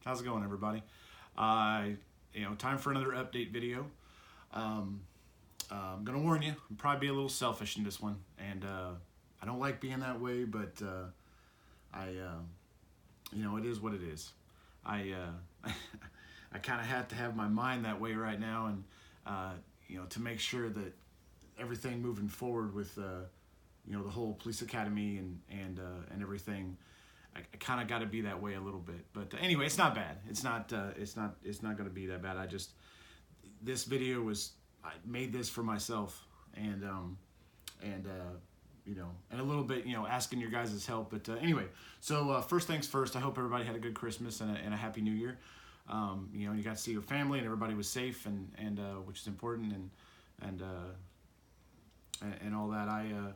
How's it going, everybody? Time for another update video. Um, I'm gonna warn you, I'll probably be a little selfish in this one, and I don't like being that way, but it is what it is. I kind of have to have my mind that way right now, and to make sure that everything moving forward with the whole police academy and everything. I kind of got to be that way a little bit, but anyway, it's not bad. It's not going to be that bad. This video I made this for myself, and and a little bit, asking your guys' help. But anyway, so first things first, I hope everybody had a good Christmas and a happy New Year. You got to see your family and everybody was safe, and which is important, and and all that.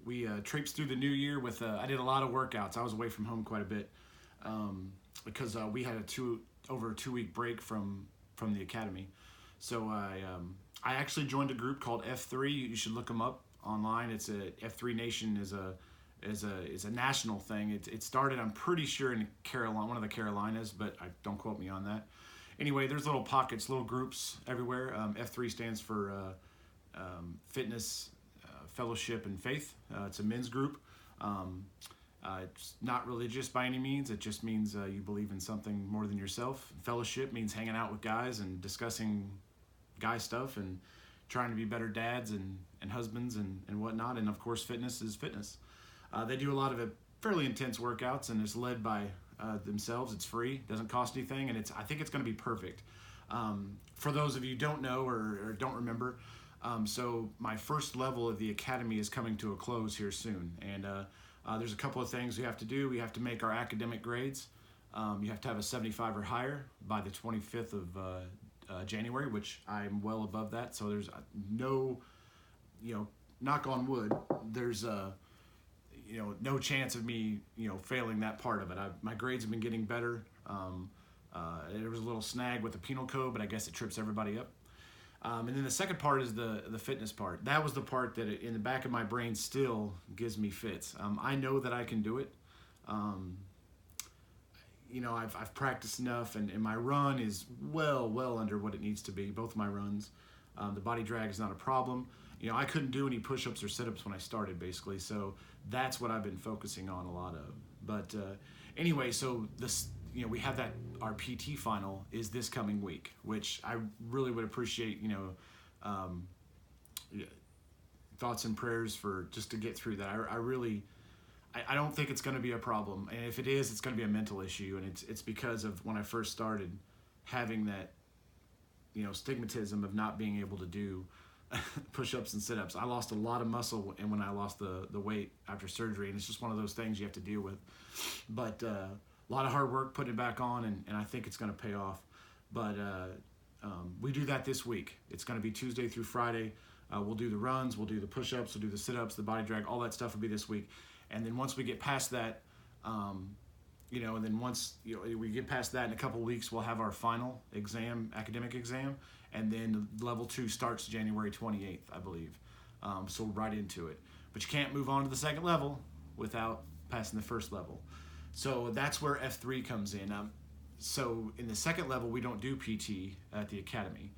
We traipsed through the new year with I did a lot of workouts. I was away from home quite a bit because we had over a 2 week break from the academy. So I actually joined a group called F3. You should look them up online. It's F3 Nation is a national thing. It started, I'm pretty sure, in one of the Carolinas, but don't quote me on that. Anyway, there's little pockets, little groups everywhere. F3 stands for fitness, fellowship, and faith. It's a men's group. It's not religious by any means. It just means you believe in something more than yourself. Fellowship means hanging out with guys and discussing guy stuff and trying to be better dads and husbands and whatnot. And of course, fitness is fitness. They do a lot of fairly intense workouts, and it's led by themselves. It's free, doesn't cost anything, and I think it's going to be perfect. For those of you who don't know or don't remember, so my first level of the academy is coming to a close here soon, and there's a couple of things we have to do. We have to make our academic grades. You have to have a 75 or higher by the 25th of January, which I'm well above that. So there's no, knock on wood, there's no chance of me, failing that part of it. My grades have been getting better. There was a little snag with the penal code, but I guess it trips everybody up. And then the second part is the fitness part. That was the part that in the back of my brain still gives me fits. I know that I can do it. I've practiced enough, and my run is well under what it needs to be, both my runs. The body drag is not a problem. I couldn't do any push-ups or sit-ups when I started, basically, so that's what I've been focusing on a lot of. But anyway, so this, we have our PT final is this coming week, which I really would appreciate, thoughts and prayers for just to get through that. I don't think it's going to be a problem, and if it is, it's going to be a mental issue, and it's because of when I first started having that, stigmatism of not being able to do push-ups and sit-ups. I lost a lot of muscle, and when I lost the weight after surgery, and it's just one of those things you have to deal with. But a lot of hard work putting it back on, and I think it's going to pay off. But we do that this week. It's going to be Tuesday through Friday. We'll do the runs, we'll do the push-ups, we'll do the sit-ups, the body drag, all that stuff will be this week. And then once we get past that, and then once we get past that in a couple of weeks, we'll have our final exam, academic exam, and then level 2 starts January 28th, I believe. So right into it. But you can't move on to the second level without passing the first level. So that's where F3 comes in. So in the second level, we don't do PT at the academy.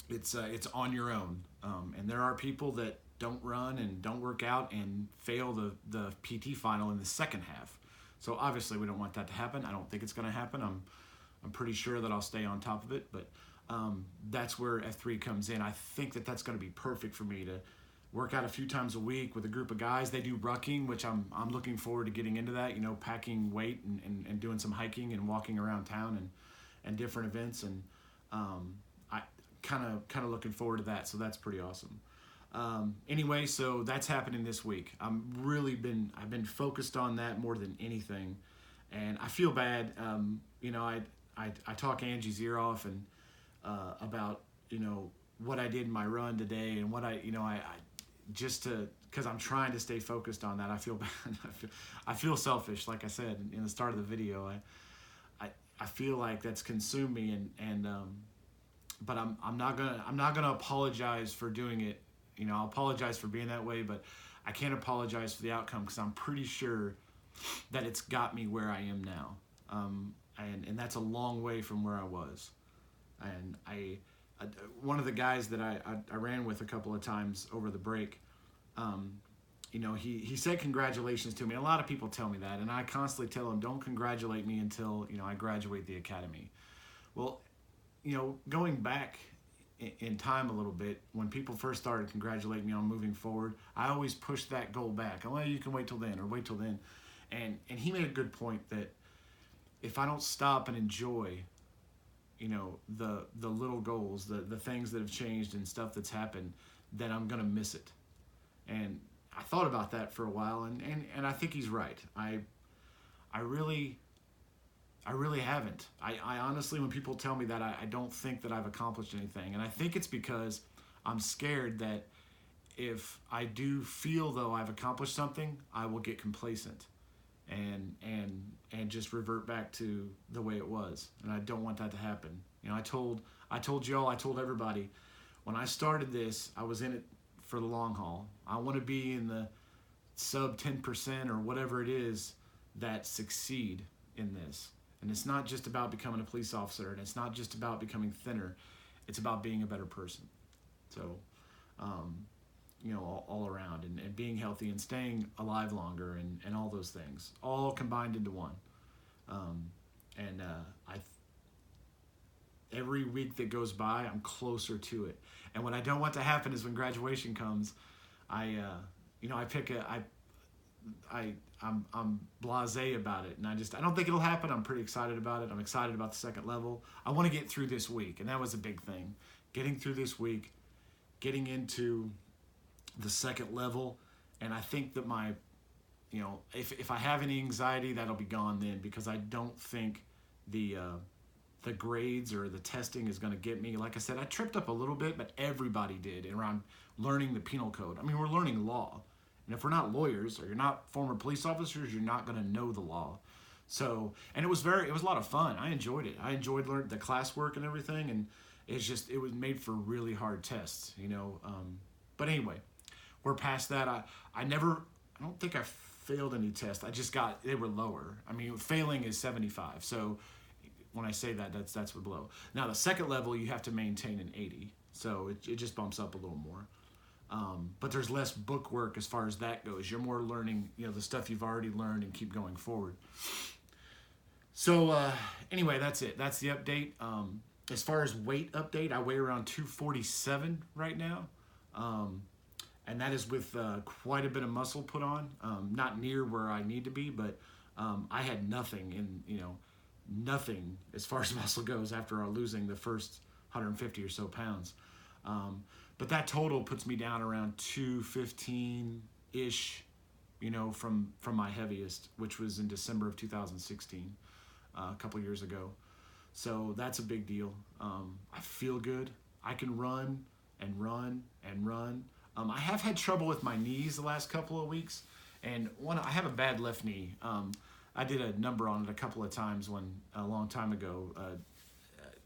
It's on your own, and there are people that don't run and don't work out and fail the PT final in the second half. So obviously we don't want that to happen. I don't think it's going to happen. I'm pretty sure that I'll stay on top of it, but that's where F3 comes in. I think that's going to be perfect for me to work out a few times a week with a group of guys. They do rucking, which I'm looking forward to getting into that, packing weight and doing some hiking and walking around town and different events, and I kind of looking forward to that, so that's pretty awesome. Anyway, so that's happening this week. I've been focused on that more than anything, and I feel bad. I talk Angie's ear off and about what I did in my run today, and what I just because I'm trying to stay focused on that. I feel bad. I feel selfish, like I said in the start of the video. I feel like that's consumed me, but I'm not gonna apologize for doing it. I'll apologize for being that way, but I can't apologize for the outcome, because I'm pretty sure that it's got me where I am now. And that's a long way from where I was. And one of the guys that I ran with a couple of times over the break, you know, he said congratulations to me. A lot of people tell me that, and I constantly tell them, don't congratulate me until, you know, I graduate the academy. Well, you know, going back in time a little bit, when people first started congratulating me on moving forward, I always pushed that goal back. Oh, well, you can wait till then, or wait till then. And he made a good point that if I don't stop and enjoy, you know, the little goals, the things that have changed and stuff that's happened, then I'm gonna miss it. And I thought about that for a while, and I think he's right. I really haven't. I honestly, when people tell me that, I don't think that I've accomplished anything. And I think it's because I'm scared that if I do feel though I've accomplished something, I will get complacent and just revert back to the way it was. And I don't want that to happen. You know, I told y'all, I told everybody, when I started this, I was in it for the long haul. I want to be in the sub 10% or whatever it is that succeed in this. And it's not just about becoming a police officer, and it's not just about becoming thinner. It's about being a better person. So, you know, all around, and being healthy and staying alive longer, and all those things, all combined into one. Every week that goes by, I'm closer to it. And what I don't want to happen is when graduation comes, I'm blasé about it, and I don't think it'll happen. I'm pretty excited about it. I'm excited about the second level. I want to get through this week, and that was a big thing. Getting through this week, getting into the second level, and I think that my, you know, if I have any anxiety, that'll be gone then, because I don't think the grades or the testing is going to get me. Like I said, I tripped up a little bit, but everybody did around learning the penal code. I mean, we're learning law. And if we're not lawyers, or you're not former police officers, you're not going to know the law. So, and it was a lot of fun. I enjoyed it. I enjoyed learning the classwork and everything. And it was made for really hard tests, you know. But anyway, we're past that. I don't think I failed any tests. They were lower. I mean, failing is 75. So when I say that, that's below. Now, the second level, you have to maintain an 80. So it just bumps up a little more. But there's less book work as far as that goes. You're more learning, you know, the stuff you've already learned and keep going forward. So anyway, that's it. That's the update. As far as weight update, I weigh around 247 right now. And that is with quite a bit of muscle put on. Not near where I need to be, but I had nothing nothing as far as muscle goes after losing the first 150 or so pounds. But that total puts me down around 215-ish, you know, from my heaviest, which was in December of 2016, a couple years ago. So that's a big deal. I feel good. I can run and run and run. I have had trouble with my knees the last couple of weeks, and I have a bad left knee. I did a number on it a couple of times a long time ago,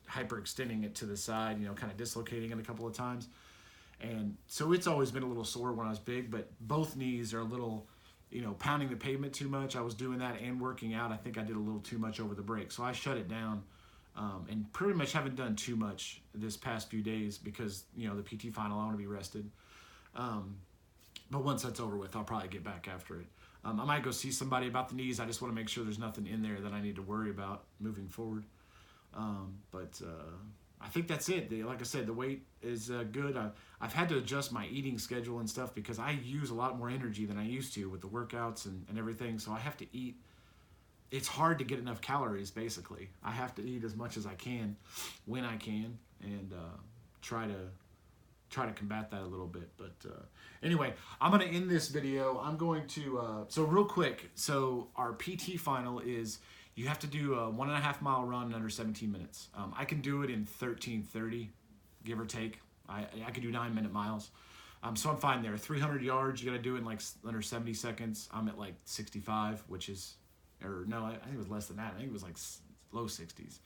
hyperextending it to the side, you know, kind of dislocating it a couple of times. And so it's always been a little sore when I was big, but both knees are a little, you know, pounding the pavement too much. I was doing that and working out. I think I did a little too much over the break. So I shut it down, and pretty much haven't done too much this past few days because, you know, the PT final, I want to be rested. But once that's over with, I'll probably get back after it. I might go see somebody about the knees. I just want to make sure there's nothing in there that I need to worry about moving forward. But I think that's it. Like I said, the weight is good. I've had to adjust my eating schedule and stuff because I use a lot more energy than I used to with the workouts and everything. So I have to eat. It's hard to get enough calories, basically. I have to eat as much as I can when I can, and try to combat that a little bit. But anyway, I'm going to end this video. I'm going to, so real quick, so our PT final is, you have to do a 1.5 mile run in under 17 minutes. I can do it in 13:30, give or take. I can do 9-minute miles. So I'm fine there. 300 yards, you got to do it in like under 70 seconds. I'm at like 65, which is, or no, I think it was less than that. I think it was like low 60s.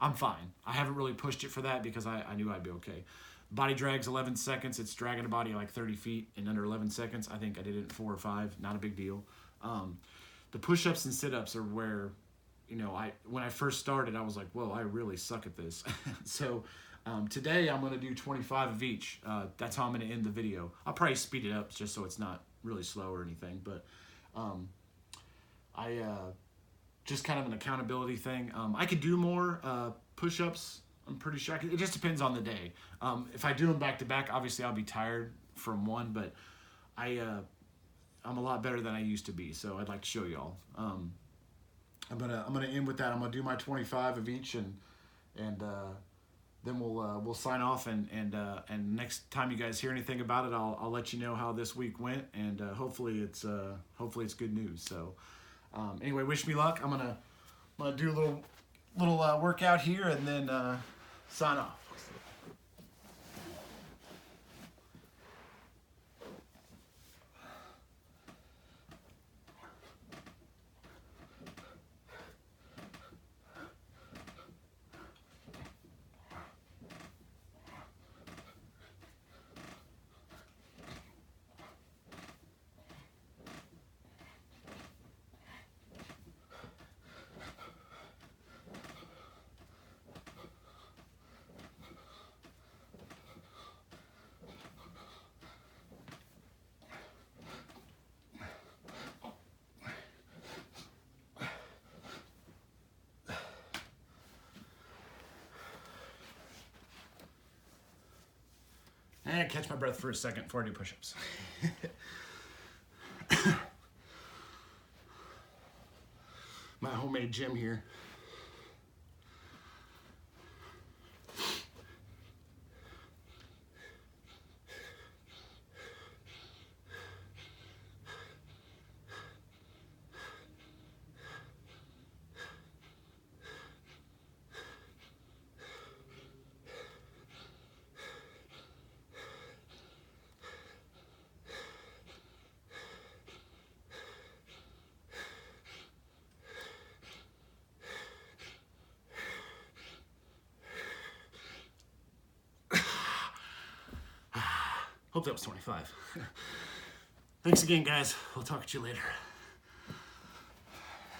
I'm fine. I haven't really pushed it for that because I knew I'd be okay. Body drag's 11 seconds. It's dragging a body like 30 feet in under 11 seconds. I think I did it in 4 or 5. Not a big deal. the push-ups and sit-ups are where, you know, when I first started, I was like, whoa, I really suck at this. So today I'm going to do 25 of each. That's how I'm going to end the video. I'll probably speed it up just so it's not really slow or anything, but just kind of an accountability thing. I could do more push-ups. I'm pretty sure it just depends on the day. If I do them back to back, obviously I'll be tired from one, but I'm a lot better than I used to be, so I'd like to show y'all. I'm gonna end with that. I'm gonna do my 25 of each, and then we'll sign off. And next time you guys hear anything about it, I'll let you know how this week went, and hopefully it's good news. So anyway, wish me luck. I'm gonna do a little workout here, and then sign off. And catch my breath for a second before I do push-ups. My homemade gym here. Hope that was 25. Thanks again, guys. We'll talk to you later.